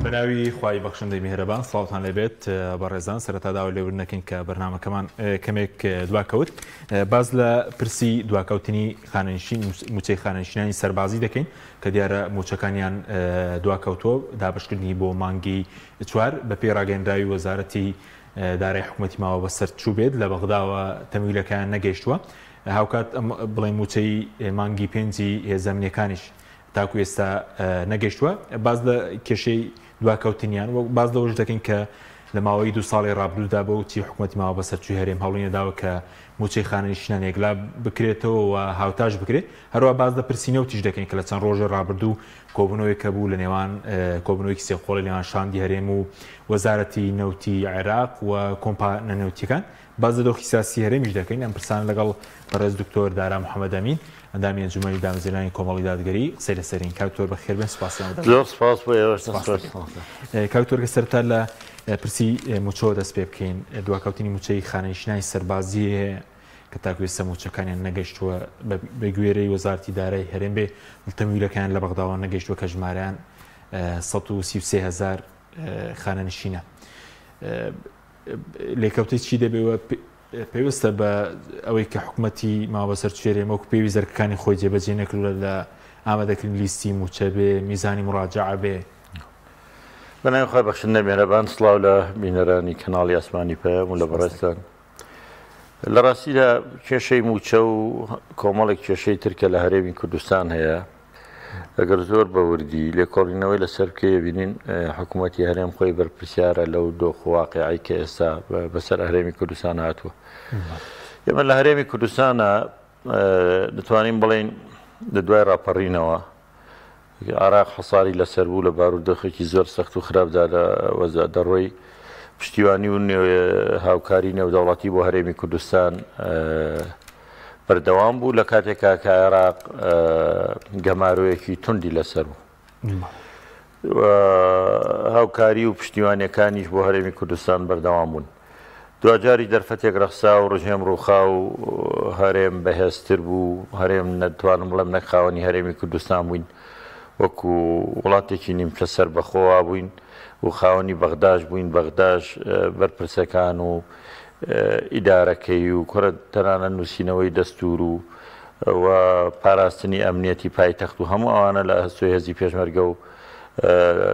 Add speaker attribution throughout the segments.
Speaker 1: بەناوی خوای بەخشندەی میهرەبان سڵاوتان لێبێت بەڕێزان سەرەتا داوا لێبوردنەکەین کە بەرنامەکەمان کەمێک دواکەوت باز لە پرسی دواکەوتنی موچەی خانەنشینانی سەربازی دەکەین کە دیارە موچەکانیان دواکەوتۆ دابشکردنی بۆ مانگی 4 بە پێی ڕاگەیەندراوی وەزارەتی دارایی حکوومەتی ماوە بەسەر چوو بێت لە بەغداوە تەمویلەکان نەگەیشتووە هاوکات بڵێ موچەی مانگی 5 هێزەمینەکانیش تاکو ئێستا نەگەیشتووە باز لە کێشەی دواکەوتنیان و باز لەوەش دەکەین کە لە ماوەی 2 ساڵی ڕابردوودا بە وتی حکوومەتی ماوە بەسەرچووی هەرێم هەوڵینەداوە کە موچەی خانەنشینان یەکلا بکرێتەوە و هاوتاش بکرێت هەروە باز لە پرسینە و تیش دەکەین کە لە چەند ڕۆژە ڕابردوو کۆبوونەوەی کە بوو لە نێوان کۆبوونەوەی سێخۆڵی نێوان شاندی هەرێم و وەزارەتی نەوتی عێراق و کۆمپانیا نەنەوتیەکان باز لە دۆخی سیاسی هەرێمیش دەکەین ئەم پرسان لەگەڵ بەڕێز دکتۆر دارا محەممەد ئەمین ئەندامی ئەنجومەنی دامەزرێنانی کۆمەڵی دادگەری قسەی لەسەرین کاکتۆر بەخێربێن سوپاسیان
Speaker 2: زۆر سپاس بۆ ئێوە
Speaker 1: کاکتۆر کە سەرتا لە پرسی موچەوە دەست پێ بکەین دواکەوتنی موچەی خانەنشینانی سەربازی کە تاکو ئێستا موچەکانیان نەگەیشتووە بە گوێرەی وەزارەتی دارایی هەرێم بێ تەمویلەکان لە بەغداوە نەگەیشتووە کە ژمارەیان 133,000 خانەنشینە لێکەوتەی چی دەبێەوە پێویستە بە ئەوەی کە حکوومەتی ماوەسەر چێرێمە و پێوی زەرگەکانی خۆی جێبەجێ نەکردوە لە ئامادەکردن لیستی موچە بێ میزانی مڕاجعە بێ
Speaker 2: بەناوی خۆی بەخشندە میهرەبان سڵاو لە بینەرانی کەناڵی ئاسمانی پێم و لە بەڕێستان لە ڕاستیدا کێشەی موچە و کۆمەڵێک کێشەی ترکە لە هەرێمی کوردستان هەیە ئەگەر زۆر بەوردی لێکۆڵینەوەی لەسەر بکەیە بینین حکوومەتی هەرێم خۆی بەرپرسیارە لەو دۆخواقعی کە ئێستا بەسەر هەرێمی کوردستان هاتووە ئێمە لە هەرێمی کوردستانە دەتوانین بڵێن لە دوای ڕاپەڕینەوە عێراق حەساری لەسەر بوو لە بارودۆخێکی زۆر سەخت و خراپدا لە وەزا دەڕۆی پشتیوانی و هاوکاری نێودەوڵەتی بۆ هەرێمی کوردستان بەردەوام بوو لە کاتێکا کە عێراق گەمارۆیەکی توندی لەسەر بوو هاوکاری و پشتیوانیەکانیش بۆ هەرێمی کوردستان بەردەوام بوون دوجاری دەرفەتێک ڕەخسا و ڕژێم ڕووخا و هەرێم بەهێزتر بوو هەرێم نەتوانم بڵێم نەخاوەنی هەرێمی کوردستان بووین وەکو وڵاتێکی نیمچە سەر بەخۆوا بووین و خاوەنی بەغداش بووین بەغداش بەرپرسەکان و ئیدارەکەی و کوڕە تەنانە نووسینەوەی دەستور و پاراستنی ئەمنیەتی پایتەخت و هەموو ئەوانە لە هەستۆی هێزی پێشمەرگە و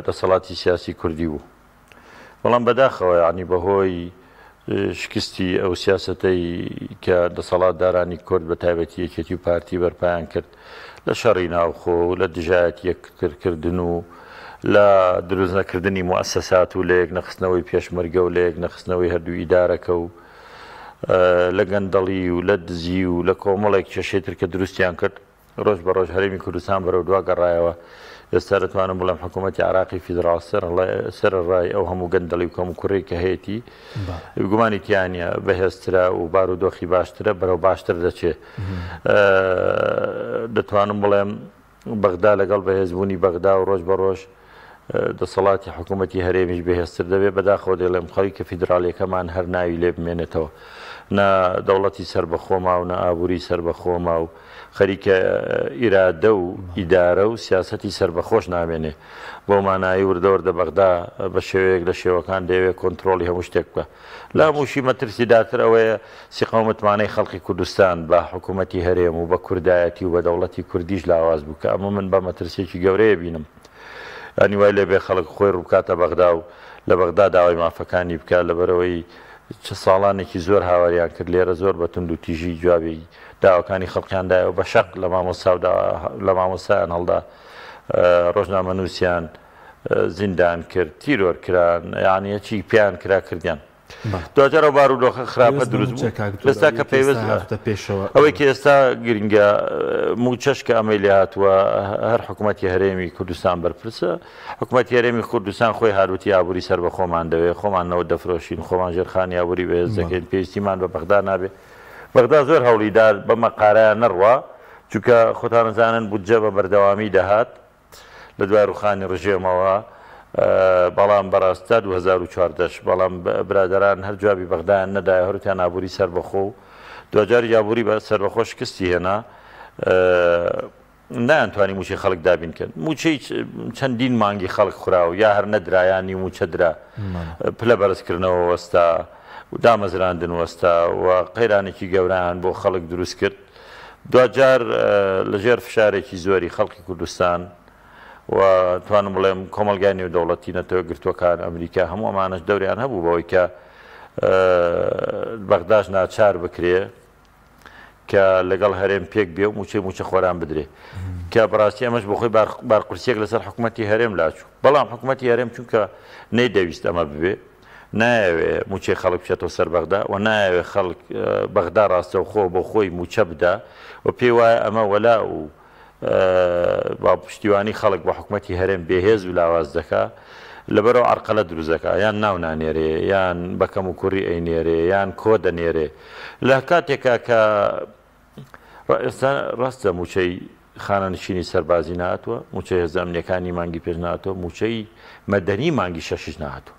Speaker 2: دەسەڵاتی سیاسی کوردی بوو بەڵام بەداخەوە ینی بەهۆی شکستی ئەو سیاسەتەی کە دەسەڵات دارانی کورد بە تایبەتی یەکێتی و پارتی بەرپایان کرد لە شەڕی ناوخۆ و لە دژایەتی یەکترکردن و لە دروست نەکردنی موسسات و لە یەک نەخستنەوەی پێشمەرگە و لە یەک نەخستنەوەی هەردوو ئیدارەکە و لە گەندەڵی و لە دزی و لە کۆمەڵێک کێشەی کە دروستیان کرد ڕۆژ بە ڕۆژ هەرێمی کوردستان بەرەو دوا گەڕایەوە ئێستا دەتوانم بڵێم حکوومەتی عێراقی فیدراڵ سەرڕای ئەو هەموو گەندەڵی و هەموو کوڕێک کە هەیەی گومانی تیانە بەهێزترە و بارودۆخی باشترە بەرەو باشتر دەچێت دەتوانم بڵێم بەغدا لەگەڵ بەهێزبوونی بەغدا و ڕۆژ بە ڕۆژ دەسەڵاتی حکوومەتی هەرێمیش بەهێزتر دەبێت بەداخەوە دەڵێم خەڵکی فیدراڵیەکەمان هەر ناوی لێ بمێنێتەوە نە دەوڵەتی سربەخۆما و نە ئابووری سربەخۆما و خەریکە ئیرادە و ئیدارە و سیاسەتی سربەخۆش نامێنێ بۆ مانایی وردەوردە بەغدا بە شێوەیەک لە شێوەکان دەوێت کۆنتترۆلی هەموو شتێک بکە لا هەمووشی مەترسی داتر ئەوەیە سیقاومەتمانەی خەڵکی کوردستان بە حکوومەتی هەرێم و بە کوردایەتی و بە دەوڵەتی کوردیش لاواز بوو کە ئەمە من بە مەترسێکی گەورەیە بینم ئەنی وای لێبێ خەڵک خۆی ڕووکاتە بەغدا و لە بەغدا داوای مافەکانی بکە لەبەرەوەی چه ساڵانێکی زۆر هاواریان کرد لێرە زۆر بە تونند و تیژی جوابی داواکانی خەڵکیاندایەوە بە شەق لە مامۆستایان هەڵدا ڕۆژنامە نووسیان زیندان کرد تیرۆر کران یانیەکی پیان کرا کردیان دوجارە بارودۆخە خراپە دروست ئێستا کە پێویست ئەوەی کە ئێستا گرنگە موچەش کە ئەمەی لێ هاتووە هەر حکوومەتی هەرێمی کوردستان بەرپرسە حکوومەتی هەرێمی کوردستان خۆی هاروتی ئابووری سەر بە خۆمان دەوێت خۆمانەوە دەفرۆشین خۆمان ژێرخانی ئابووری بەهێز دەکەین پێویستیمان بە بەغدا نابێت بەغدا زۆر هەوڵیدار بەمە قارەیان نەڕوا چونکە خۆتان نزانن بودجە بە بەردەوامی دەهات لە دوای ڕوخانی ڕژێمەوە بەڵام بەڕاستە 2014 بەڵام برادران هەر جوابی بەغدایان نەدایە هەروتیان ئابووری سەربەخۆ و دوجاری ئابووری بە سەربەخۆ شکستی هێنا نایانتوانی موچەی خەڵک دابینکەن موچەی چەندین مانگی خەڵک خوراوە یا هەر نەدرایانی موچە درا پلە بەرزکردنەوە وەستا و دامەزراندن وەستا و قەیرانێکی گەوران بۆ خەڵک دروست کرد دوجار لەژێر فشارێکی زۆری خەڵکی کوردستان و توانم بڵێم کۆمەلگای نێودەوڵەتی نەتەوە گرتووەکان ئەمریکا هەموو ئەمانەش دەوریان هەبوو بەوەی کە بەغداش ناچار بکرێ کە لەگەڵ هەرێم پێک بێ و موچە خۆران بدرێ کە بەڕاستی ئەمەش بۆ خۆی بارقورسێک لەسەر حکوومەتی هەرێم لاچوو بەڵام حکوومەتی هەرێم چونکە نەیدەویست ئەمە ببێ نایەوێ موچەی خەڵک بچێتەوە سەر بەغدا و نایەوێ خەڵک بەغدا ڕاستەوخۆ بۆ خۆی موچە بدا و پێی وایە ئەمە وەلا و پشتیوانی خەڵک بە حکوومەتی هەرێم بێهێز و لاواز دەکا لەبەرەوە عەرقەلە دروست دەکا یان ناو نانێرێ یان بەکەم و کوڕی ئەینێرێ یان کۆ دەنێرێ لە کاتێکا کە ئێستا ڕاستە موچەی خانەنشینی سەربازی نهاتووە موچەی هێزانامنیەکانی مانگی پێش نهاتووە موچەی مەدەنی مانگی شەشش نهاتووە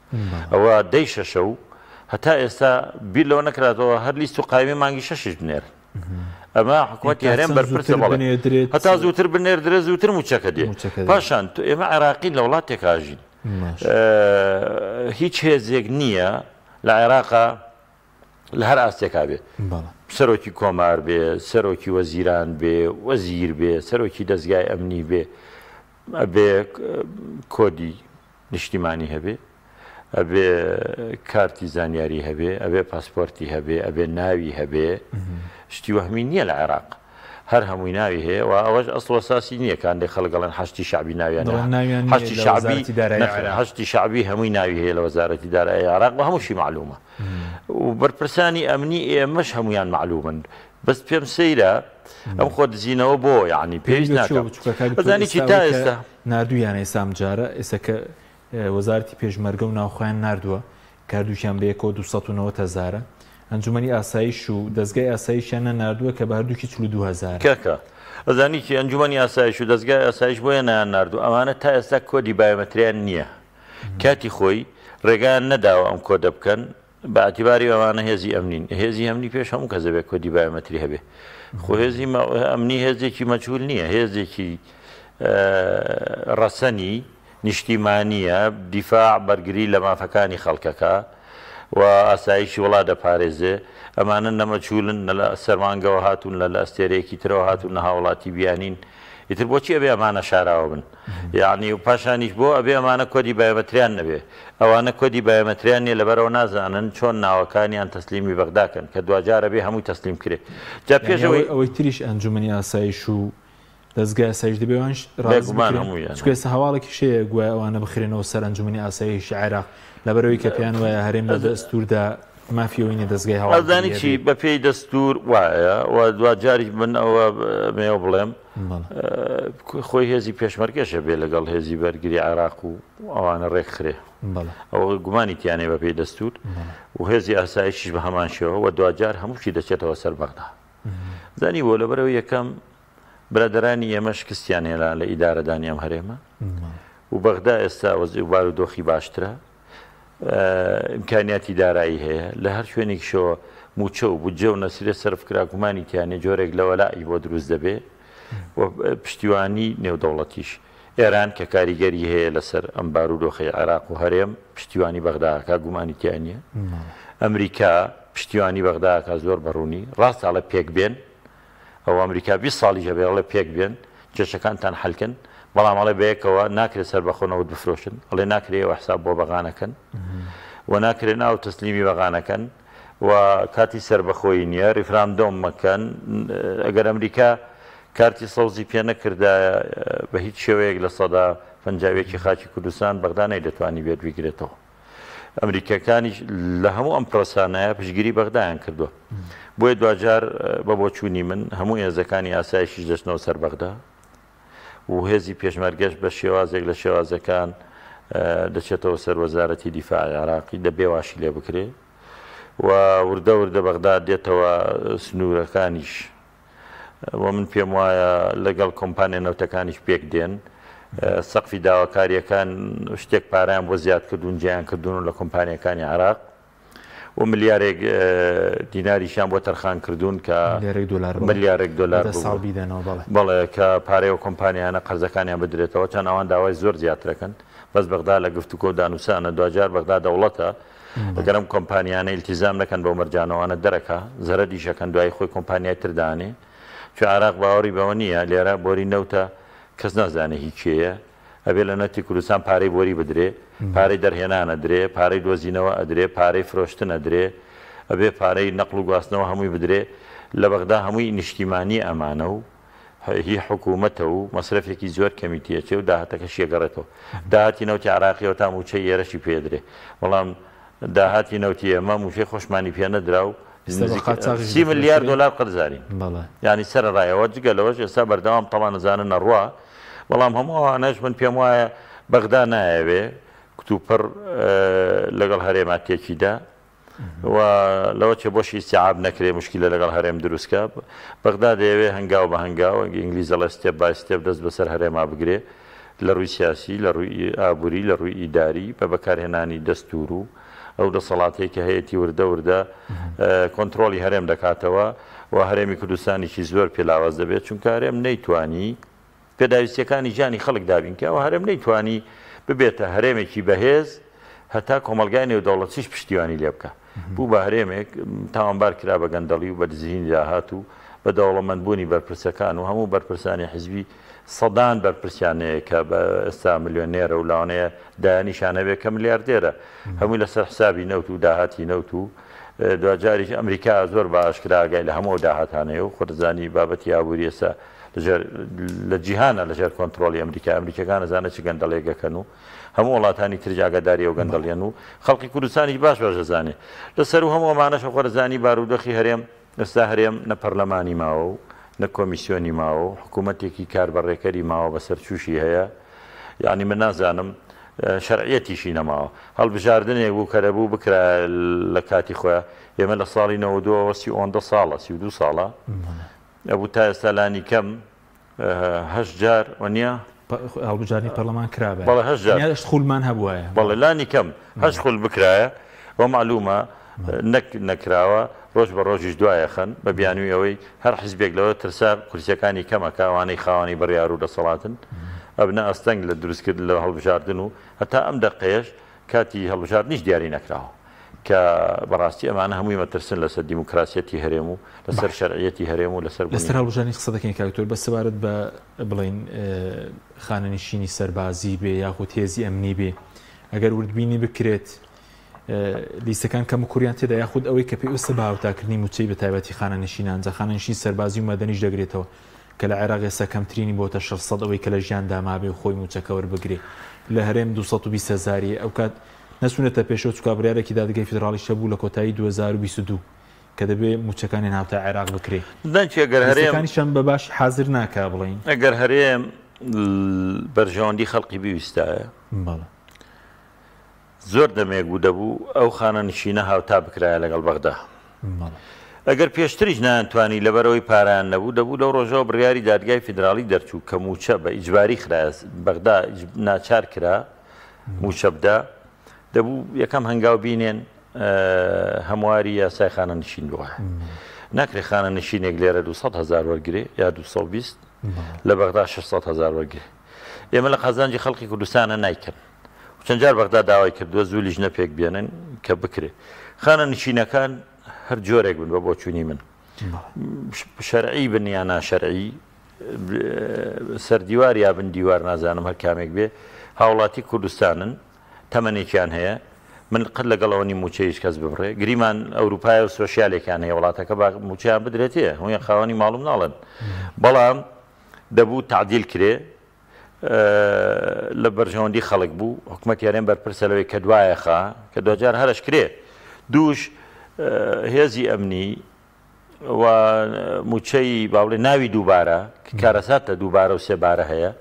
Speaker 2: ئەوە دەی شەشە و هەتا ئێستا بیر لەوە نەکراتەوە هەر لیست و قایمەی مانگی شەشش بنێرن ئەمە حکوومەتی هەرێم بەرپرسە بەڵێ هەتا زووتر بنێردرێ زووتر موچەکە دێ پاشان ئێمە عێراقی لە وڵاتێکاژین هیچ هێزێک نییە لە عێراقا لە هەر ئاستێکا بێ سەرۆکی کۆمار بێ سەرۆکی وەزیران بێ وەزیر بێ سەرۆکی دەستگای ئەمنی بێ ئەبێ کۆدی نیشتیمانی هەبێ ئەبێ کارتی زانیاری هەبێ ئەبێ پاسپۆرتی هەبێ ئەبێ ناوی هەبێ شتی وەهمی نییە لە عێراق هەر هەمووی ناوی هەیە و ئەوەش ئەسڵوەساسی نییە کاندێک خەڵگەڵەن هەشتی شعبی ناویان هەشتی شعبی هەمووی ناوی هەیە لە وەزارەتی دارایی عێراق و هەمووشی معلومە و بەرپرسانی ئەمنی ئێمەش هەمویان معلومن بەس پێم سەیرە ئەم خۆ دزینەوە بۆ یعنی پێویست ناکەم چی تا ئێستا
Speaker 1: نردوویان ئێسام جارە ئێستا کە وەزارەتی پێشمەرگە و ناوخۆیان نردووە کاردووشیان بەیەکەوە 290,000 ئەنجومەنی ئاسایش و دەستگای ئاسایشیانە نردووە کە بە هەردووکی 42,000
Speaker 2: کەکە ئەزانی چی ئەنجومەنی ئاسایش و دەستگای ئاسایش بۆیە نیان نردوو ئەوانە تا ئێستا کۆدی بایۆمەتریان نییە کاتی خۆی ڕێگایان نەداوە ئەم کۆدە بکەن بە ئەتیباری ئەوانە هێزی ئەمنین هێزی ئەمنی پێش هەموو کەس دەبێت کۆدی بایۆمەتری هەبێ خۆ هێزی ئەمنی هێزێکی مەجهول نییە هێزێکی ڕەسەنی نیشتیمانیە دیفاع بەرگری لە مافەکانی خەڵکەکە و ئاسایشی وڵا دەپارێزێ ئەمانە نەمەچولن لە سەرمانگەوە هاتوون لە ئەستێرەیەکی ترەوە هاتوون نە هاوڵاتی بیانین ئیتر بۆچی ئەبێ ئەمانە شاراوە بن یعنی و پاشانیش بۆ ئەبێ ئەمانە کۆدی بایۆمەتریان نەبێ ئەوانە کۆدی بایۆمەتریان نیە لەبەرەوە نازانن چۆن ناوەکانیان تەسلیمی بەغداکەن کە دوجارە بێ هەمووی تەسلیم کرێ جا پێشەوەی
Speaker 1: ئەوەی تریش ئەنجومەنی ئاسایش و دەستگای ئاسایش دەبێوانش ڕازگوێسە هەواڵێکی شەیە گوایە ئەوانە بخرێنەوە سەر ئەنجومەنی ئاسایش عێراق لەبەرەوەی کە پێیان وایە هەرێم لە دەستوردا مافیەوەی دەستگای
Speaker 2: هەواڵدانی چی بە پێی دەستور وایە و دوجاری من ئەوە مێوە بڵێم خۆی هێزی پێشمەرگەشە بێ لەگەڵ هێزی بەرگری عێراق و ئەوانە ڕێکخرێ ئەوە گومانی تیانێ بە پێی دەستور و هێزی ئاسایشیش بە هەمان شێوە و دوجار هەمووشی دەچێتەوە سەر بەغدا زانی بۆ لەبەرەوە یەکەم برادرانی ئێمە شکستیان هێلا لە ئیدارەدانی ئەم هەرێمە و بەغدا ئێستا وەزی و بارودۆخی باشترە ئیمکانیاتی دارایی هەیە لە هەر شوێنێکیشەوە موچە و بودجە و نەسیرە سەرفکرا گومانیتیانێ جۆرێک لە وەلایی بۆ دروست دەبێ و پشتیوانی نێودەوڵەتیش ئێران کە کاریگەری هەیە لەسەر ئەم بارودۆخی عێراق و هەرێم پشتیوانی بەغداکە گومانیتیانە ئەمریکا پشتیوانی بەغداکە زۆر بەڕوونی ڕاستاڵە پێک بێن ئەو ئەمریکا 20 ساڵی هەبێڵە پێک بێن کێشەکانتان حەلکن بەڵام ئەڵێ بەیەکەوە ناکرێت سەر بەخۆنەوە بفرۆشن ئەڵێ ناکرێەوە حساب بۆ بەغانەکەن و ناکرێت ناو تەسلیمی بەغانەکەن و کاتی سربەخۆی نییە ریفرامدۆم مەکەن ئەگەر ئەمریکا کارتی سەوزی پێ نەکردا بە هیچ شێوەیەک لە سەدا پەنجاوێکی خاچی کوردستان بەغدانەی دەتوانی بێت بیگرێتەوە ئەمریکەکانیش لە هەموو ئەم پرۆسانایە پشگیری بەغدایان کردووە بۆیە دوجار بە بۆچوونی من هەموو هێزەکانی ئاسایشیش دەچنەوە سەر بەغدا و هێزی پێشمەرگەش بە شێوازێک لە شێوازەکان دەچێتەوە سەر وەزارەتی دیفاعی عێراقی دەبێ واشی لێ بکرێ و وردە وردە بەغدا دێتەوە سنوورەکانیش و من پێم وایە لەگەڵ کۆمپانیا نەوتەکانیش پێک دێن سەقفی داواکاریەکان شتێک پارەیان بۆ زیاد کردوون جیان کردوون لە کۆمپانیەکانی عێراق و ملیارێک دیناریشیان بۆ تەرخان کردوون کە ملیارێک دلار بەڵێ کە پارەیەوە کۆمپانیانە قەرزەکانیان بدرێتەوە چەند ئەوان داوای زۆر زیاترەکەن بەس بەغدا لە گفتوگۆ و دانووسانە دوجار بەغدا دەوڵەتە ئەگەرم کۆمپانیانە ئیلتیزام نەکەن بەو مەرجانەوەوانە دەرەکە زەرە دیشەکەن دوای خۆی کۆمپانیای تردانێ چ عراق باوەڕی بەوە نییە لێرە بۆری نەوتە کەس نازانێ هیچیەیە ئەبێ لە نەتی کوردستان پارەی بۆری بدرێ پارەی دەرهێنانە درێ پارەی دۆزینەوە ئەدرێ پارەی فرۆشتن ئەدرێ ئەبێ پارەی نەقل و گواستنەوە هەمووی بدرێ لە بەغدا هەمووی نیشتیمانی ئەمانە و هی حکوومەتە و مەصرفێکی زۆر کەمیتیەچێ و داهاتەکە شێگەڕێتەوە داهاتی نەوتی عراقیەوە تا موچەی ئێرەشی پێدرێ بەڵام داهاتی نەوتی ئەمە موچەی خۆشمانی پێ نەدرا و 30 ملیار دلار قەرزارین ینی سەرڕایەوە جگەلەوەش ئێستا بەردەوام تەڵان نەزانن نەڕوا بەڵام هەموو ئەوانەش من پێم وایە بەغدا نایەوێ کتوپڕ لەگەڵ هەرێما تێکیدا و لەوە چێ بۆشی استیعاب نەکرێ مشکلە لەگەڵ هەرێم دروستکە بەغدا دەیەوێ هەنگاو بە هەنگاو ئینگلیزەڵە ستێپ بای ستێپ دەست بەسەر هەرێما بگرێ لە ڕووی سیاسی لە ڕووی ئابووری لە ڕووی ئیداری بە بەکارهێنانی دەستور و ئەو دەسەڵاتەیە کە هەیەی وردە کۆنتترۆلی هەرێم دەکاتەوە و هەرێمی کوردستانیی زۆر پێلاواز دەبێت چونکە هەرێم نەیتوانی پێداویستیەکانی ژیانی خەڵک دابین کە ئەو هەرێم نەیتوانی ببێتە هەرێمێکی بەهێز هەتا کۆمەلگای نێودەوڵەتیش پشتیوانی لێ بکە بوو بە هەرێمێک تاوانبار کرا بە گەندەڵی و بە دزینی داهات و بە دەوڵەمەندبوونی بەرپرسەکان و هەموو بەرپرسانی حزبی سەدان بەرپرسیانەیە کە بە ئێستا ملیۆنێرە و لاوانەیە دایانیشانەبێت کە ملیاردێرە هەمووی لەسەر حسابی نەوت و داهاتی نەوت و دوجاریش ئەمریکا زۆر باشکراگای لە هەموو داهاتانەیە و خۆرزانی بابەتی ئابووری ئێستا لە جیهانە لەژێر کۆنتترۆلی ئەمریکەکان نەزانە چ گەندەڵێگەکەن و هەموو وڵاتانی ترجاگەداری و گەندەڵێن و خەڵکی کوردستانی باش دەزانێ لەسەر و هەموو ئەمانەش خۆرزانی بارودۆخی هەرێم ئێستا هەرێم نە پەرلەمانی ماوە و نە کۆمیسیۆنی ماوە و حکوومەتێکی کاربەڕێکەری ماوە بەسەر چوشی هەیە یعنی من نازانم شەرعیەتیشی نەماوە هەڵبژاردنێک بوو کە دەبوو بکرا لە کاتی خۆیان ئێمە لە ساڵی 92 30 ساڵە 32 ساڵە ئەبوو تا ئێستا لانی کەم هەشت جار وەنیە
Speaker 1: هەڵبژاردننی پەرلەمان کرابێ
Speaker 2: بەڵێ هەشت جار
Speaker 1: خولمان هەبووایە
Speaker 2: بەڵێ لانی کەم هەشت خول بکرایە وە معلومە نەکراوە ڕۆژ بە ڕۆژیش دوایە خەن بە بیانووی ئەوەی هەر حیزبێک لەوە ترسا کورسیەکانی کەمەکە ئەوانەی خاوەنی بڕیار و دەسەڵاتن ئەبنە ئەستەنگ لە دروستکرد لە هەڵبژاردن و هەتا ئەم دەقەیەش کاتی هەڵبژاردنیش دیاری نەکراوە کە بەڕاستی ئەمانە هەمووی مەترسن لەسەر دیموکراسیەتی هەرێم و لەسەر شەرعیەتی هەرێم و
Speaker 1: لەسەر هەڵبژاردننی قسە دەکەین کاکتۆر بە سەبارەت بە بڵین خانەنشینی سەربازی بێ یاخود هێزی ئەمنی بێ ئەگەر وردبینی بکرێت لیستەکان کەم و کوریان تێدا یاخود ئەوەی کە پێویستە بە هاوتاکردنی موچەی بە تایبەتی خانەنشینان جا خانەنشین سەربازی و مەدەنیش دەگرێتەوە کە لە عێراق ئێستا کەمترینی بۆتە 600 ئەوەی کە لە ژیان دامابێ و خۆی موچەکە وەربگرێ لە هەرێم 220,000 ئەو کات نەچونێتە پێشەوە چووکە بڕیارێکی دادگای فیدراڵی شەبوو لە کۆتایی 2022 کە دەبێ موچەکانی هاوتا عێراق بکرێ
Speaker 2: ئەگەر
Speaker 1: هەرێمەکانیشان بە باش حازر ناکا بڵین
Speaker 2: ئەگەر هەرێم بەرژەوەندی خەڵقی بیویستایە زۆر دەمێک بوو دەبوو ئەو خانەنشینە هاوتا بکرایە لەگەڵ بەغدا ئەگەر پێشتریش نانتوانی لەبەرەوەی پاران نەبوو دەبوو لەو ڕۆژەوە بڕیاری دادگای فیدراڵی دەرچوو کە موچە بە ئیجباری خراە بەغدا ناچار کرا موچە بدا دەبوو یەکەم هەنگاو بینێن هەمواری یاسای خانەنشین بووە ناکرێ خانەنشینێک لێرە 200,000 وەرگێ یا 220 لە بەغدا 600,000 وەرگێ ئێمە لە قازانجی خەڵکی کوردستانە نایکەن چەند جار بەغدا داوای کردووە زوو لیژنە پێک بێنن کە بکرێ خانەنشینەکان هەر جۆرێک بن بە بۆچوونی من شەرعی بن یا ناشەرعی سەردیوار یا بن دیوار نازانم هەر کامێک بێ هاوڵاتی کوردستانن تەمەنێکیان هەیە من قەت لەگەڵەوەنی موچەیش کەس ببڕێ گریمان ئەوروپای و سۆشیالێکیان هەیە وڵاتەکە موچیان بدرێتێ هەمووی خاوەنی ماڵم ناڵن بەڵام دەبوو تعدیل کرێ لە بەرژەوەندی خەڵک بوو حکومەت یارێن بەرپرسەلەوەی کە دوایە خا کە دوجار هەرش کرێ دووش هێزی ئەمنی و موچەی باڵێ ناوی دووبارە کارەساتە دووبارە و سێبارە هەیە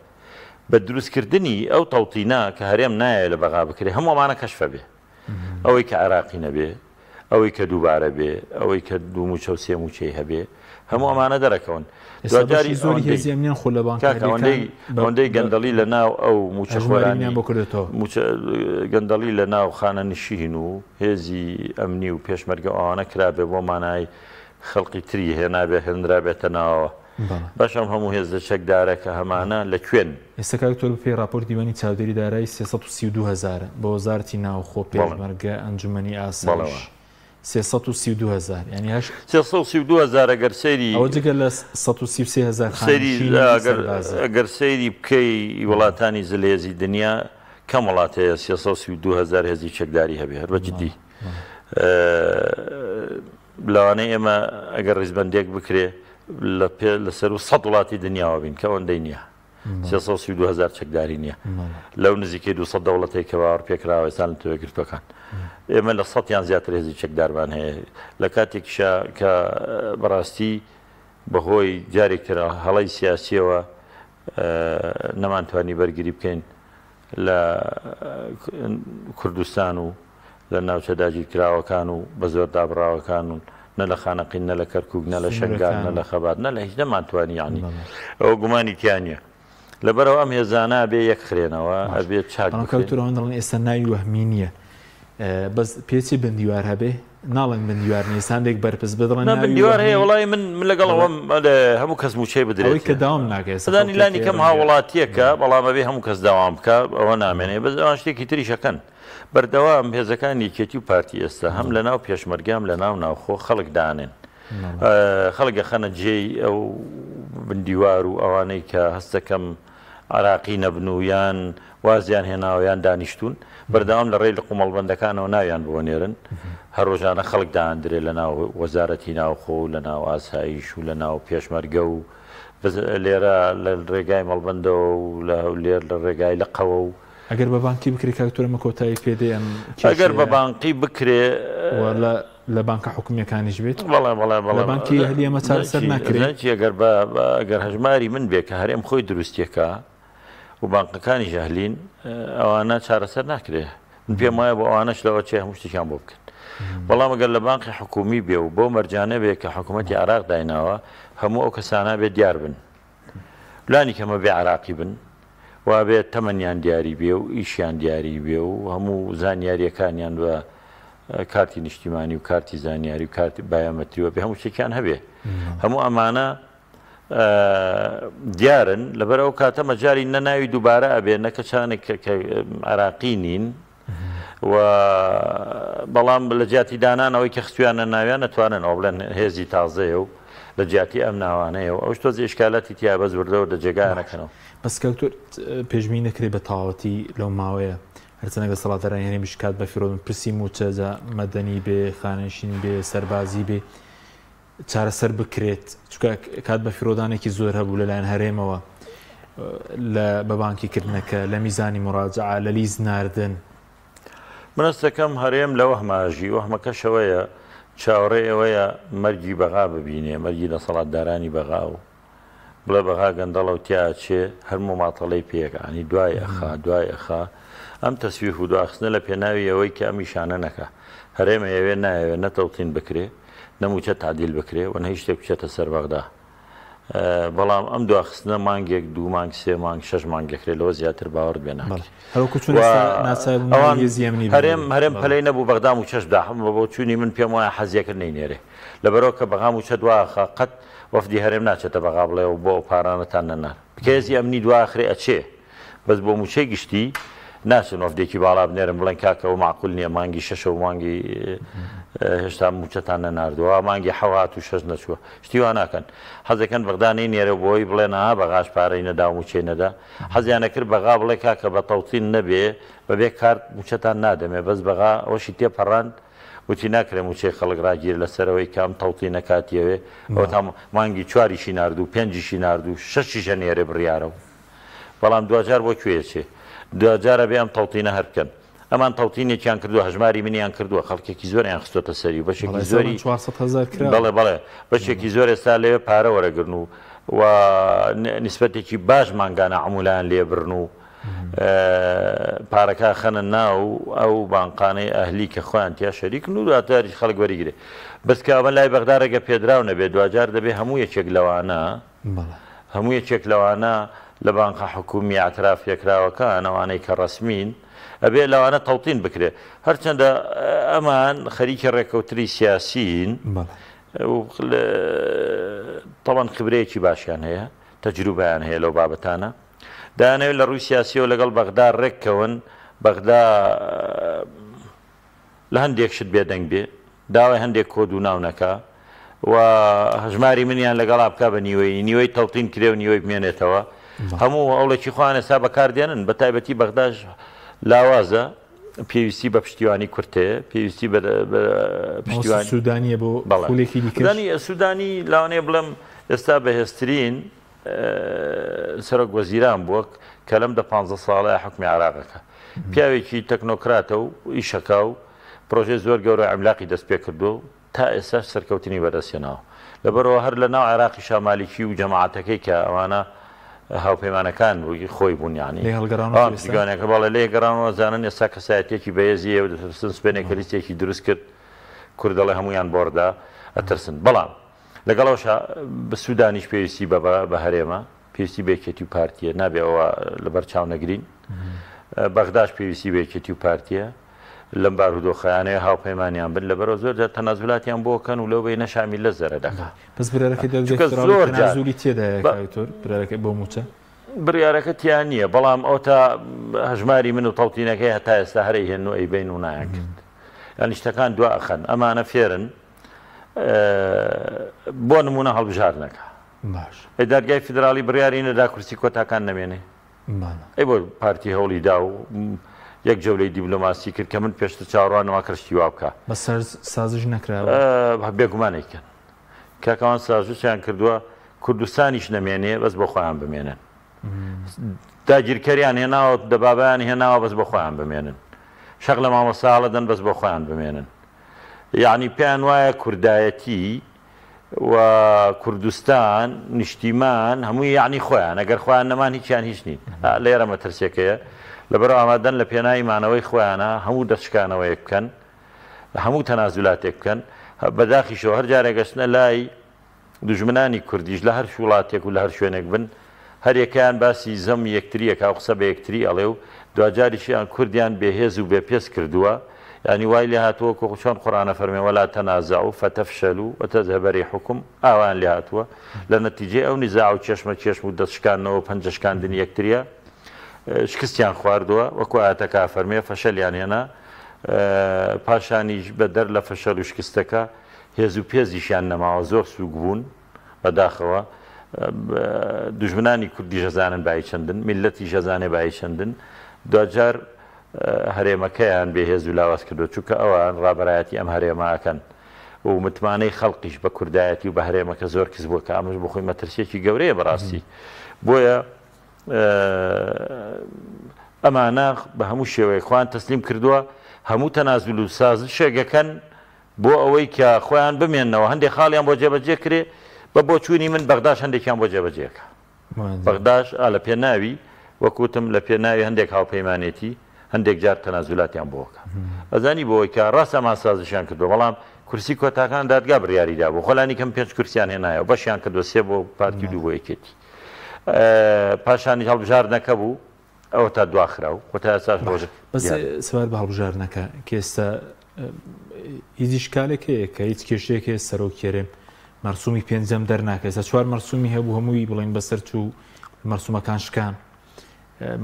Speaker 2: بە دروستکردنی ئەو تەڵتینا کە هەرێم نایە لە بەغا بکرێ هەمووەمانە کەشفە بێ ئەوەی کە عێراقی نەبێ ئەوەی کە دووبارە بێ ئەوەی کە دوو موچە و سێ موچەی هەبێ هەموو ئەمانە دەرەکەون
Speaker 1: دوجاری زۆری هێزیێنیان خۆ لە
Speaker 2: بانکەوەندەی گەندەڵی لە ناو ئەو موچەخۆرانیان
Speaker 1: بۆ کردێتەوە
Speaker 2: گەندەڵی لە ناو خانە نشین و هێزی ئەمنی و پێشمەرگە ئەوانە کرابێ بۆ مانای خەڵقی تری هێنابێ هێنرا بێتە ناوەوە باشم هەموو هێزە چەکدارەکە هەمانە لە کوێن
Speaker 1: ئێستا کاکتۆر پێی راپۆرت دیوانی چاودێری دارایی 332,000 بۆ وەزارەتی ناوخۆ پێشمەرگە ئەنجومەنی ئاسایش 332,000 ینی
Speaker 2: 332,000 ئەگەر سەیری
Speaker 1: ئەوە جگە لە 133,000
Speaker 2: ئەگەر سەیری بکەی وڵاتانی زلێزی دنیا کەم وڵات هەیە 332,000 هێزی چەکداری هەبێ هەر بەجددی لەوانەیە ئێمە ئەگەر ڕیزبەندێک بکرێ لەسەر و 100 وڵاتی دنیاوە بین کە ئەوەندەی نییە 332,000 چەکداری نییە لەو نزیکەی 200 دەوڵەتێک کە باوەڕ پێکراوە ئێستا لە توێگرتوەکان ئێمە لە 100یان زیاتر هێزی چەکدارمان هەیە لە کاتێکیشە کە بەڕاستی بەهۆی جارێکتر هەڵی سیاسیەوە نەمانتوانی بەرگری بکەین لە کوردستان و لە ناوچە داگیرکراوەکان و بە زۆر دابڕاوەکان و نە لە خانەقین نە لە کەرکووک نە لە شنگال نە لە خەبات نە لە هیچ نەمانتوانی یانی ئەوە گومانی تیانە لەبەرەوە ئەم هێزانە بێ یەک خرێنەوە ئەبێت
Speaker 1: چاکەوتورەوەن دەڵێن ئێستا ناوی وەهمی نییە بەس پێچی بندیوار هەبێ ناڵێن بندیوار نیسانێک بەرپز بدڵێن
Speaker 2: بندیوار هەیە وڵی من لەگەڵەوەم هەموو کەس موچەی بدرێت
Speaker 1: کە داوام ناکەێت
Speaker 2: سەدانی لانی کەم هاوڵاتیەکە بەڵام بێ هەموو کەس داوام بکە ئەوە نامێنێ بەس ئەوان شتێکی تریشەکەن بەردەوام هێزەکانی یەکێتی و پارتی ئێستا هەم لە ناو پێشمەرگام لە ناو ناوخۆ خەڵک دانێن خەڵگە خەنە جێی ئەو بندیوار و ئەوانەی کە هەستەکەم عراقی نەبن و یان وازیان هێناوەیان دانیشتون بەردەوام لە ڕێی لە قومەڵبەندەکانەوە ناویان بۆنێرن هەر ڕۆژانە خەڵک داهاندرێت لە ناو وەزارەتی ناوخۆ و لە ناو ئاسایش و لە ناو پێشمەرگە و لێرە لە ڕێگای مەڵبەندەوە و لە هەولێر لە ڕێگای لە قەوە و
Speaker 1: ئەگەر بە بانکی بکرێ کاکتۆرەمە کۆتایی پێدەیان
Speaker 2: ئەگەر بە بانقی بکرێ
Speaker 1: لە بانکە حکومیەکانیش بێت
Speaker 2: بەڵێ
Speaker 1: بانکی هەلی ئەمە چارەسەر ناکرێت
Speaker 2: ئەگەر هەژماری من بێ کە هەرێم خۆی دروستیەکە و بانقەکانی ژەهلین ئەوانە چارەسەر ناکرێ من پێم وایە بۆ ئەوانەش لەوە چێ هەموو شتێکیان بۆ بکەن بەڵام ئەگەر لە بانقی حکومی بێ و بۆ مەرجانە بێ کە حکوومەتی عراق دایناوە هەموو ئەو کەسانە بێت دیار بن لانی کەمە بێ عراقی بن وا بێت تەمەنیان دیاری بێ و ئیشیان دیاری بێ و هەموو زانیاریەکانیان بە کارتی نیشتیمانی و کارتی زانیاری و کارتی بایەمەتریوە بێ هەموو شتێکیان هەبێ هەموو ئەمانە دیارن لەبەرەوە کاتە مەجاری نەناوی دووبارە ئەبێ نەکەچانێک کە عراقی نین و بەڵام لە جیاتی دانانەوەی کە خستویانە ناویان نەتوانن ئەو بڵێن هێزی تازەیە و لە جیاتی ئەم ناوانەیە و ئەوش تۆزی ئشکالاتی تیا بەس وردەوە لە جێگایانەکەنەوە
Speaker 1: بەس کەوتور پێشبینی نەکرێت بە تاوەتی لەو ماوەیە هەرچەنەگە سەڵاتەرانیانی بشکات بە فیرۆدن پرسی موچەجا مەدەنی بێ خانەشین بێ سەربازی بێ چارەسەر بکرێت چکە کات بە فیرۆدانێکی زۆر هەبوو لەلایەن هەرێمەوە بە بانکی کردنەکە لە میزانی مڕاجعە لە لیز ناردن
Speaker 2: منەستەکەم هەرێم لەوە هەماژی وەهمەکەشەوەیە چاوەڕێ ئەوەیە مەرگی بەغا ببینێ مەرگی لە سەڵاتدارانی بەغا و بڵێ بەغا گەندەڵە و تیاچێ هەرموو ماتەڵەی پێەکانی دوای ئەخا ئەم تەسویف و دواخستنە لە پێناوی ئەوەی کە ئەم میشانە نەکە هەرێمە ئەوێ نایەوێت نەتەوتین بکرێ نەموچە تعدیل بکرێ و نە شتێک بچێتە سەر بەغدا بەڵام ئەم دواخستنە مانگێک 2 مانگ 3 مانگ 6 مانگەکرێت لەوە زیاتر باوەڕ بێنە هەرێم پەلەی نەبوو بەغدام و چەشدا بۆ چوونی من پێم وایە حەزیەکرد نەینێرێ لەبەرەوە کە بەغام و چە دواخە قەت وەفدی هەرێم ناچێتە بەغا بڵێ و بۆ پارانەتان نەنار بکێزی ئەمنی دواخرێ ئەچێ بەس بۆ موچەی گشتی ناچن وەفدێکی باڵا بنێرم بڵێن کاکەەوە معقول نییە مانگی 6 و مانگی هێشتا موچەتان نەناردووە مانگی حەوات و 6 نەچووە شتی وا ناکەن حەزەکەن بەغدانەی نێرە بۆی بڵێنەها بەغاش پارەی نەدا و موچەی نەدا حەزیانە کرد بەغا بڵێ کاکە بە تەوتین نەبێ بەبێ کارت موچەتان نادەمێ بەس بەغا ئەوەشی تێپەڕاند وتی ناکرێ موچەی خەڵک ڕاگیر لەسەرەوەی کام تەوتی نەکاتیەوێ ئەوە تا مانگی 4یشی ناردوو 5یشی ناردوو 6یشە نێرێ بڕیارە و بەڵام دوجار بۆ کوێچێ دوجارە بێ ئەم تەوتینە هەر بکەن ئەمان تەوتینێکیان کردووە هەژماری منیان کردووە خەڵکێکی زۆریان خستۆتە سەری و بەشێکی زۆری بەڵێ بەشێکی زۆر ئێستا لەوێ پارە وەرەگرن و نسبەتێکی باش مانگانە عمولان لێبرن و پارەکە خەنە ناو ئەو بانقانەی ئەهلی کە خۆیان تیا شەریکن و دواتریش خەڵک وەریگرێ بەسکاوە لای بەغدا ڕێگە پێدراو نەبێت دوجار دەبێت هەموو یەکێک لەوانە هەموو یەکێک لەوانە لە بانقە حکومی ئاعتراف پێکراوەکان ئەوانەی کە ڕەسمین ئەبێ لەوانە تەڵتین بکرێ هەرچەندە ئەمان خەریکی ڕێکەوتری سیاسین تەڵەن خبرەیەکی باشیان هەیە تەجروبەیان هەیە لەو بابەتانە دایانەوێت لە ڕووی سیاسیەوە لەگەڵ بەغدا ڕێککەون بەغدا لە هەندێک شت بێدەنگ بێ داوای هەندێک کۆد و ناونەکە و هەژماری منیان لەگەڵا بکە بە نیوەی تەڵتین کرێ و نیوەی بمێنێتەوە هەموو ئەوڵێکی خۆیان ئێستا بەکاردێنن بە تایبەتی بەغداش لاوازە پێویستی بە پشتیوانی کورتەیە پێویستی بە پشتیوانی
Speaker 1: سوودانیە بۆ خولێکی دیکە
Speaker 2: سوودانی لاوانەیە بڵم ئێستا بەهێزترین سەرۆک وەزیران بووە کە لەم 15 ساڵە حکمی عێراقەکە پیاوێکی تەکنۆکراتە و ئیشەکە و پرۆژێ زۆر گەورە عیملاقی دەست پێ کردو تا ئێستا سەرکەوتنی بەدەستێنەوە لەبەرەوە هەر لە ناو عێراقی شامالیکی و جەماعەتەکەی کە ئەوانە هاوپەیمانەکان ڕووی خۆی بوون یانی هەڵگەڕانەوە بەڵێ لێ گەڕانەوە زانن ئێستا کەسایەتێکی بەهێزیە و دەترسن سپێنێک لیستێکی دروست کرد کورد دەڵێ هەمویان بۆردا ئەترسن بەڵام لەگەڵەوە بە سوودانیش پێویستی بە هەرێمە پێویستی بێکێتی و پارتیە نابێ ئەوە لەبەر چاو نەگرین بەغداش پێویستی بێکێتی و پارتیە لەم بارودۆخەیانەیە هاوپەیمانیان بن لەبەرەوە زۆر تەنازولاتیان بۆکەن و لەو بێ نەشامی لە زەرە دەکات
Speaker 1: بەس برارەکەی دەزۆری تێدایەتۆر برارەکەی بۆ موچە
Speaker 2: بڕیارەکە تیان نییە بەڵام ئەو تا هەژماری من و تەڵتینەکەی هەتا ئێستا هەرەی هێن و ئەیبین و نایان کرد یانی شتەکان دوا ئەخەن ئەمانە فێرن بۆ نمونە هەڵبژارنەکە
Speaker 1: باش
Speaker 2: دەرگای فیدراڵی بڕیاری نەدا کورسی کۆتاکان نەمێنێ ئەی بۆ پارتی هەوڵی دا و یەک جەولەی دیبلۆماسی کرد کە من پێشتر چاوەڕوانەوە کەشتی وا بکە
Speaker 1: بە سازش نەکراوە
Speaker 2: بێگومانێکن کاکەوان سازشیان کردووە کوردستانیش نەمێنێ بەس بۆ خۆیان بمێنن داگیرکەریان هێناوە دەبابیان هێناوە بەس بۆ خۆیان بمێنن شەق لە مامۆساڵە دەن بەس بۆ خۆیان بمێنن یعنی پێیان وایە کوردایەتی و کوردستان نیشتیمان هەمووی یعنی خۆیان ئەگەر خۆیان نەمان هیچیان هیچ نین لێرە مەترسێکەیە لەبەرەوە ئامادەن لە پێناوی خۆیانە هەموو دەستشکانەوەی بکەن هەموو تەنازولاتێک بکەن بەداخیشەوە هەر جارێک گەشتنە لای دوژمنانی کوردیش لە هەر وڵاتێک و لە هەر شوێنێک بن هەرێکیان باسی زەم یەکتریەکە قسە بە یەکتری ئەڵێ و دوجاریشیان کوردیان بێهێز و بێپێس کردووە ینی وای لێ هاتووە کۆخچۆن قورآنە فەرمێ وەلا تەنازەعوا فتەفشەلوا وتەذهب ریحکم ئاوان لێ هاتووە لە نەتیجەی ئەو نیزاع و چێشمە چێشم و دەستشکاندنەوە پەنجەشکاندنی یەکتریە شکستیان خواردووە وەکو ئاەتەکە فەرمێ فەشەلیان هێنا پاشانیش بە دەر لە فەشەل و شکستەکە هێز و پێزیشیان نەماوە زۆر سووک بوون بەداخەوە دوژمنانی کوردی ژەزانن بای چەندن میلەتی ژەزانێ بای چەندن دوجار هەرێمەکەیان بێهێز و لاواز کردو چونکە ئەوان ڕابەرایەتی ئەم هەرێماکەن و متمانەی خەڵقیش بە کوردایەتی و بە هەرێمەکە زۆر کەس بووە کە ئەمەش بۆ خۆی مەترسیێکی گەورەیە بەڕاستی بۆیە ئەمانە بە هەموو شێوەیە خۆیان تەسلیم کردووە هەموو تەنازول و سازشێکەکەن بۆ ئەوەی کە خۆیان بمێننەوە هەندێک خاڵیان بۆ جێبەجێ کرێ بە بۆچوونی من بەغداش هەندێکیان بۆ جێبەجێکە بەغداش لە پێناوی وەکوتم لە پێناوی هەندێک هاوپەیمانێتی هەندێک جار تەنازولاتیان بۆکە ئەزانی بۆەوەی کە ڕاستەمان سازشیان کردو بەڵام کورسی کۆتاکان دادگا بڕیاریدا بۆ خۆلانی کەم 5 کورسیان هێنایەوە بەشیان کردو سێ بۆ پارتی دوو بۆ یەکێتی پاشانی هەڵبژاردنەکە بوو ئەوە تا دواخرا و خۆ تا ئێستا ڕۆژە
Speaker 1: بەس سوار بە هەڵبژاردنەکە کە ئێستا هیچ شکالێک هەیە کە هیچ کێشەیەک هەیە سەرۆکێرێم مەرسومی پێنجەم دەرناکە ئێستا چوار مەرسومی هەبوو هەمووی بڵین بەسەر چوو مەرسومەکان شکان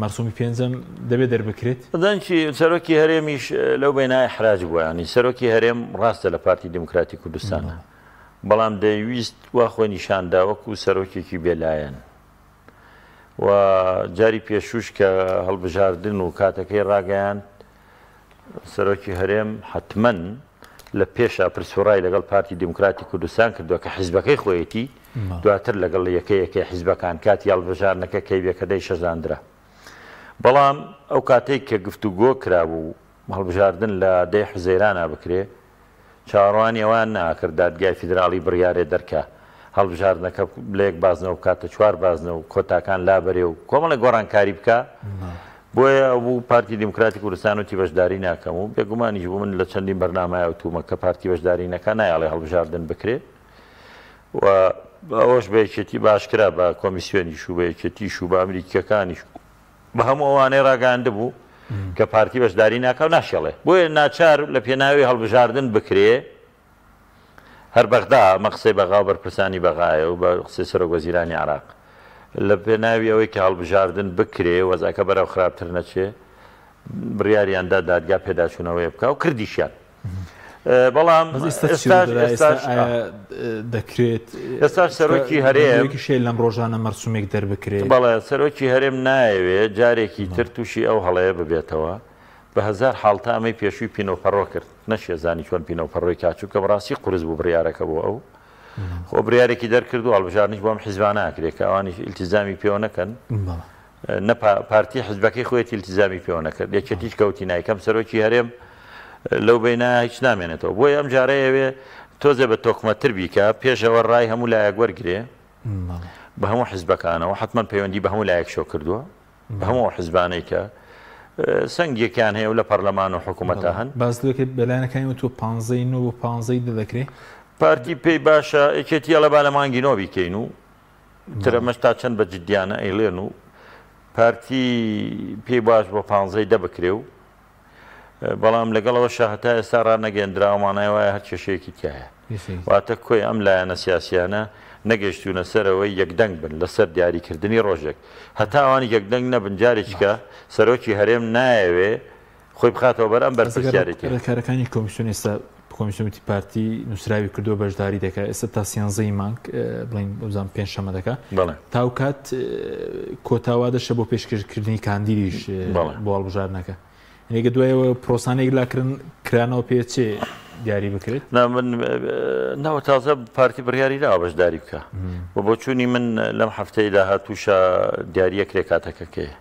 Speaker 1: مەرسومی پێنجەم دەبێت دەربکرێت
Speaker 2: دەنجی سەرۆکی هەرێمیش لەو بینای حراج بووە ینی سەرۆکی هەرێم ڕاستە لە پارتی دموکراتی کوردستانە بەڵام دەیویست وا خۆی نیشاندا وەکو سەرۆکێکی بێلایەن و جاری پێشوش کە هەڵبژاردن و کاتەکەی ڕاگەیان سەرۆکی هەرێم حتمەن لە پێشا پرسوڕای لەگەڵ پارتی دموکراتی کوردستان کردووە کە حیزبەکەی خۆیەتی دواتر لەگەڵ یەکەیەکی حیزبەکان کاتی هەڵبژاردنەکە کەیبێکەدەی شەژاندرا بەڵام ئەو کاتێک کە گفتوگۆ کرابوو هەڵبژاردن لە 10 حوزەیرانە بکرێ چاوەڕوانی ئەوان ناکرد دادگای فیدراڵی بڕیارێ دەرکە هەڵبژاردنەکە لە یەک بازنەوە بکاتە 4 بازنە و کۆتاکان لابەرێ و کۆمەڵە گۆڕانکاری بکە بۆیە بوو پارتی دموکراتی کوردستان وتی بەشداری ناکەم و بێگومانیش بوو من لە چەندین بەرنامای ئەوتومە کە پارتی بەشداری نەکە نایڵێ هەڵبژاردن بکرێت و ئەوەش بەیەکێتی باشکرا بە کۆمیسیۆنیش و بەیەکێتیش و بە ئەمریکیەکانیش بە هەموو ئەوانەی ڕاگەاندە بوو کە پارتی بەشداری ناکە و ناشێڵێ بۆیە ناچار لە پێناوی هەڵبژاردن بکرێ هەر بەغدا مە قسەی بەغا و بەرپرسانی بەغایە و بە قسەی سەرۆک وەزیرانی عێراق لە پێناوی ئەوەی کە هەڵبژاردن بکرێ وەزعەکە بەرەو خراپتر نەچێ بڕیاریاندا دادگا پێداچوونەوەی بکە و کردیشیان بەڵام
Speaker 1: دەکرێت
Speaker 2: ئێستا سەرۆکی هەرێم
Speaker 1: لەم ڕۆژانە مەرسومێک دەربکرێت
Speaker 2: بەڵێ سەرۆکی هەرێم نایەوێت جارێکی تر تووشی ئەو هەڵەیە ببێتەوە بە هزار حاڵتا ئەمەی پێشووی پینۆپەڕۆ کرد نەشێزانی چۆن پینۆپەڕۆی کاچوو کە بەڕاستی قورس بوو بڕیارەکە بۆ ئەو خۆ بڕیارێکی دەرکرد و هەڵبژاردنیش بۆم حیزبانە ناکرێت کە ئەوانیش ئیلتیزامی پێوە نەکەن نە پارتی حزبەکەی خۆیەتی ئیلتیزامی پێوە نەکرد یەکێتیش کەوتی نایکەم سەرۆکی هەرێم لەو بینە هیچ نامێنێتەوە بۆی ئەم جارەیەوێ تۆزێ بە تۆکمەتر بیکە پێشەوە ڕای هەموو لایەک وەرگێ بە هەموو حزبەکانەوە حتمما پەیوەندی بە هەموو لایەک شۆ کردووە بە هەموو حزبانەی کە سنگێکیان هەیە و لە پەرلەمان و حکوومەتە هەن
Speaker 1: باز دەکرێت بەلایەنەکانی تۆ 15 دەکرێت
Speaker 2: پارتی پێی باشە ئەکێتی ئەڵە با لە مانگی نۆ بیکەین و ترەمەش تا چەند بە جدیانە ئەیڵێن و پارتی پێی باش بۆ 15 دەبکرێ و بەڵام لەگەڵەوە شاهتا ئێستا ڕانەگەندراوانای وایە هەر کێشەیەکی تایە واتە کۆی ئەم لایەنە سیاسیانە نەگەشتوونە سەرەوەی یەکدەنگ بن لەسەر دیاریکردنی ڕۆژێک هەتا ئەوانی یەکدەنگ نەبن جارێککە سەرۆکی هەرێم نایەوێ خۆی بخاتەوە بەرەم بەرپرسیارێتی
Speaker 1: کارەکانی کۆمیسیۆن ئێستا کۆمیسیۆنی پارتی نووسراوی کردو بەشداری دەکات ئێستا تا سیانزەی مانگ بڵین بزان پێنجشەمە دەکات تاو کات کۆتاوا دەشە بۆ پێشکەشکردنی کاندیریش بۆ هەڵبژاردنەکە ئەگە دوایەوە پرۆسانێک لاکردن کرانەوە پێچێ دیاری بکرێت
Speaker 2: من ناوە تازە پارتی بڕیاریدا بەشداری بکە بۆ چوونی من لەم هەفتەی داهاتووشە دیاریە کرێ کاتەکەکەی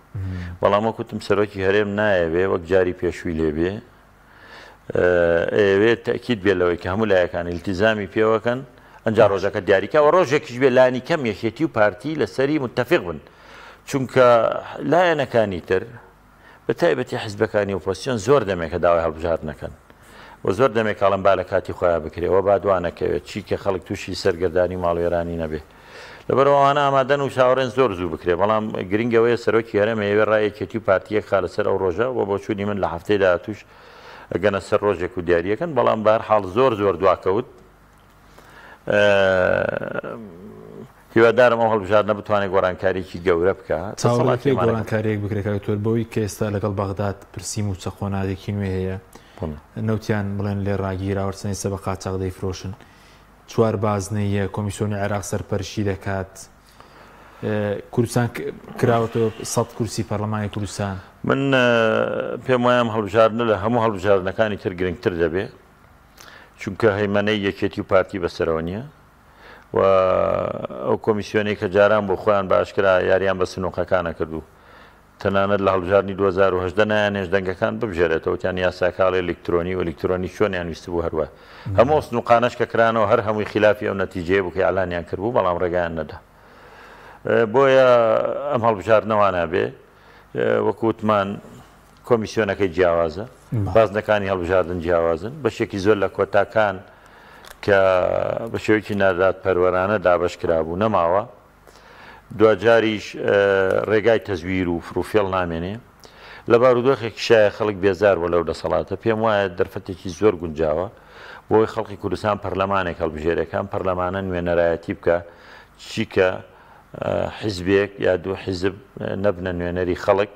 Speaker 2: بەڵام وەکوتم سەرۆکی هەرێم نایەوێ وەک جاری پێشووی لێبێ ئەوێت تەکید بێت لەوەی کە هەموو لایەکان ئیلتیزامی پێوەکەن ئەنجا ڕۆژەکە دیاریکەوە ڕۆژێکیش بێ لانی کەم یەکێتی و پارتی لەسەری متتەفق بن چونکە لایەنەکانی تر بە تایبەتی حیزبەکانی ئۆپۆزیسیۆن زۆر دەمێک کە داوای هەڵبژاردنەکەن و زۆر دەمێک کاڵم با لە کاتی خۆیان بکرێەوە بادوانەکەوێت چی کە خەڵک تووشی سەرگەردانی ماڵوێرانی نەبێ لەبەرەوەوانە ئامادەن و چاوەڕێن زۆر زوو بکرێ بەڵام گرنگەوەیە سەرۆکی هەرێمە ئێوێ ڕایەکێتی و پارتیەک خا لەسەر ئەو ڕۆژە و بۆ چوونی من لە هەفتەی داهاتووش ئەگەنە سەر ڕۆژێک و دیاریەکەن بەڵام بەهەرحاڵ زۆر دواکەوت هیوادارم ئەو هەڵبژاردنە بتوانێت گۆڕانکاریی گەورە بکات
Speaker 1: گۆڕانکاریەک بکرێت تۆر بەوەی کە ئێستا لەگەڵ بەغداد پرسیم و چەقۆنادێکی نوێ هەیە نەوتیان بڵێن لێ ڕاگیراوەرسنی سە بە قاچاق دەیفرۆشن چوار بازنەیە کۆمیسیۆنی عێراق سەرپەرشی دەکات کوردستان کراوەتەوە 100 کورسی پەرلەمانی کوردستان
Speaker 2: من پێم وایە هەڵبژاردنە لە هەموو هەڵبژاردنەکانی تر گرنگتر دەبێ چونکە هەیمەنەی یەکێتی و پارتی بەسەرەوە نییە و ئەو کۆمیسیۆنی کە جاران بۆ خۆیان باشکرا یاریان بە سنووقەکانە کردو تەنانەت لە هەڵبژاردننی 2010 نایانێژ دەنگەکان ببژێرێتەوە تیان یاساکاڵی ئەلکترۆنی و ئەلکترۆنی چۆنیان ویست بوو هەروە هەموو سنووقانەش کە کرانەوە هەر هەمووی خلافی ئەو نەتیجەیە بوو کە ئەعلانیان کردبوو بەڵام ڕێگەیان نەدا بۆیە ئەم هەڵبژاردنەوانە بێ وەکووتمان کۆمیسیۆنەکەی جیاوازە بازنەکانی هەڵبژاردن جیاوازن بەشێکی زۆر لە کۆتاکان کە بە شێوەیەکی نادات پەروەرانە دابەش کرابوو نەماوە دوجاریش ڕێگای تەزویر و فروفێڵ نامێنێ لە بارودۆخێکی شایە خەڵک بێزار بۆ لەو دەسەڵاتە پێم وایە دەرفەتێکی زۆر گونجاوە بۆی خەڵکی کوردستان پەرلەمانێک هەڵبژێرەکان پەرلەمانە نوێنەرایەتی بکە چیکە حیزبێک یا دوو حیزب نەبنە نوێنەری خەڵک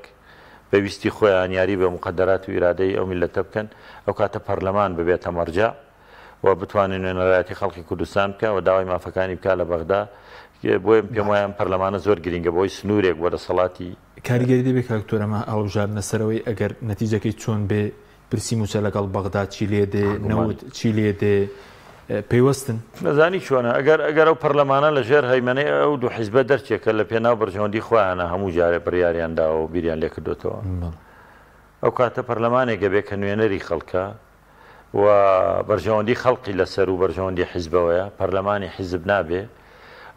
Speaker 2: پێویستی خۆیان یاری بە مقدرات و ئیرادەی ئەو میلەتە بکەن ئەو کاتە پەرلەمان ببێتە مەرجە و بتوانین نوێنەرایەتی خەڵکی کوردستان بکە و داوای مافەکانی بکە لە بەغدا بۆی پێم وایە پەرلەمانە زۆر گرنگە بۆی سنوورێک بۆ دەسەڵاتی
Speaker 1: کاریگەری دەبێت کاکتۆرەمە هەڵبژاردنە سەرەوەی ئەگەر نەتیجەکەی چۆن بێ پرسی موچە لەگەڵ بەغدا چی لێ دێ نەوت چی لێ دێ پێیوەستن
Speaker 2: نەزانی چۆنە ئەگەر ئەو پەرلەمانە لە ژێر هەیمەنەی ئەو دوو حیزبە دەرچێکە لە پێناو بەرژەوەندی خۆیانە هەموو جارێ بڕیاریانداوە و بیریان لێ کردوتەوە ئەو کاتە پەرلەمانێکە بێ کە نوێنەری خەڵکە و بەرژەوەندی خەڵقی لەسەر و بەرژەوەندی حیزبەوەیە پەرلەمانی حیزب نابێ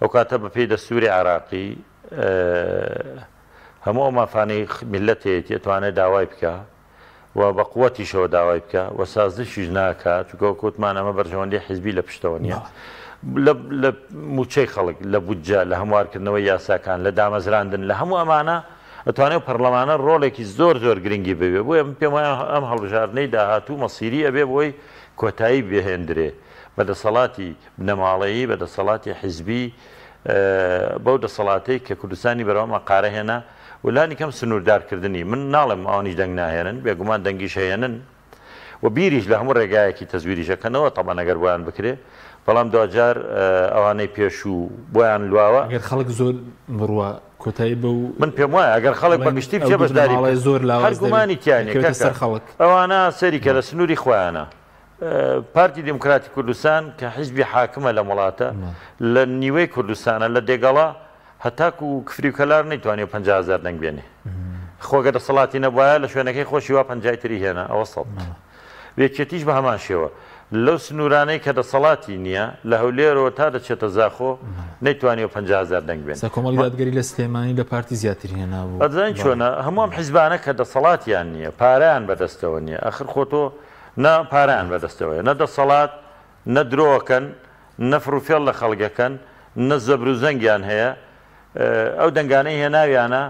Speaker 2: ئەو کاتە بە پێی دەستوری عراقی هەموو ئەو مافانەی میلەتێت دەتوانێت داوای بکە و بە قووەتیشەوە داوای بکە و سازشیش ناکات چونکە کووتمان ئەمە بەرژەوەندی حیزبی لە پشتەوە نییە لە موچەی خەڵک لە بودجە لە هەموارکردنەوەی یاساکان لە دامەزراندن لە هەموو ئەمانە ئەتوانێت پەرلەمانە ڕۆڵێکی زۆر گرنگی ببێ بۆ پێم وایە ئەم هەڵبژاردنەی داهاتوو مەسیری ئەبێ بۆی کۆتایی بهێندرێ بەدەسەڵاتی بنەماڵەیی بەدەسەڵاتی حیزبی بەو دەسەڵاتەی کە کوردستانی بەرەوە مەقارە هێنا ولانی کەم سنووردارکردنی من ناڵێم ئەوانیش دەنگ ناهێنن بێگومان دەنگیش هێنن و بیریش لە هەموو ڕێگایەکی تەزویریشەکەنەوە تەمان ئەگەر بۆیان بکرێ بەڵام دوجار ئەوانەی پێش و بۆیان لواوە
Speaker 1: ئەگەر خەڵک زۆر بڕوە کۆتایی بە
Speaker 2: من پێم وایە ئەگەر خەڵک بەگشتی بچێ بەشداری
Speaker 1: زۆر
Speaker 2: هەرگومانی تیانێ
Speaker 1: سەر خەڵک
Speaker 2: ئەوانە سەری کە لە سنووری خۆیانە پارتی دموکراتی کوردستان کە حیزبی حاکمە لە وڵاتە لە نیوەی کوردستانە لە دێگەڵا هەتاکو و کفری و کەلار نەیتوانێت 50,000 دەنگ بێنێ خۆگە دەسەڵاتی نەبووایە لە شوێنەکەی خۆشی وا 50 تری هێنا ئەوە سەڵ وێکێتیش بە هەمان شێوە لەو سنوورانەی کە دەسەڵاتی نییە لە هەولێرەوە تا دەچێتە زاخۆ نەیتوانێت 50,000 دەنگ بێن
Speaker 1: کۆمەڵی دادگەری لە سلێمانی لە پارتی زیاتر هێنا بوو
Speaker 2: ئەزان چۆنە هەموم حیزبانە کە دەسەڵاتیان نییە پارەیان بەدەستەوە نییە ئەخر خۆتۆ نە پارەیان بەدەستەوەیە نە دەسەڵات نە درۆکەن نە فروفێڵ لە خەڵگەکەن نە زەبر و زەنگیان هەیە ئەو دەنگانەی هێناویانە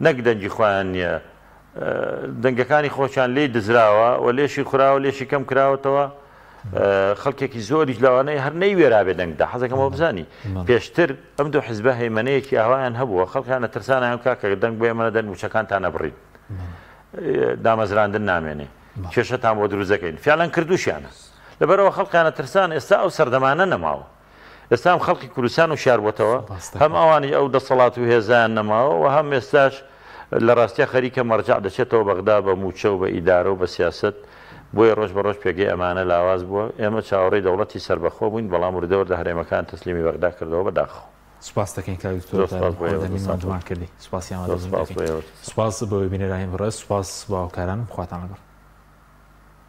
Speaker 2: نەک دەنگی خۆیان نییە دەنگەکانی خۆشیان لێی دزراوە و لێشی خوراوە لێشی کەم کراوەتەوە خەڵکێکی زۆریش لەوانەیە هەر نەی وێرابێ دەنگدا حەزەکەمەوە بزانی پێشتر ئەم دوو حیزبە هەیمەنەیەکی ئاوایان هەبووە خەڵکانە ترسانیان کاکە دەنگ بۆ ئێمە دەن موچەکانتان نەبڕین دامەزراندن نامێنێ کێشەتان بۆ دروستەکەین فیاڵەن کردوشیانە لەبەرەوە خەڵکانە ترسان ئێستا ئەو سەردەمانە نەماوە ئێستا هم خەڵکی کوردستان و شاربووەتەوە هەم ئەوانی ئەو دەسەڵات و هێزان نەماوە و هەم ئێستاش لە ڕاستیە خەریکە مەرجع دەچێتەوە بەغدا بە موچە و بە ئیدارە و بە سیاست بۆی ڕۆژ بە ڕۆژ پێگەی ئەمانە لاواز بووە ئێمە چاوەڕێی دەوڵەتی سەربەخۆ بووین بەڵام وردەوەردە هەرێمەکان تەسلیمی بەغدا کردەوە بەداخەوە
Speaker 1: سپاس دەکەین کاکتۆرمان کردی سپاسیان سپاس بۆ بینەرانی بڕێز سپاس باوکاران خواتان لەگەڵ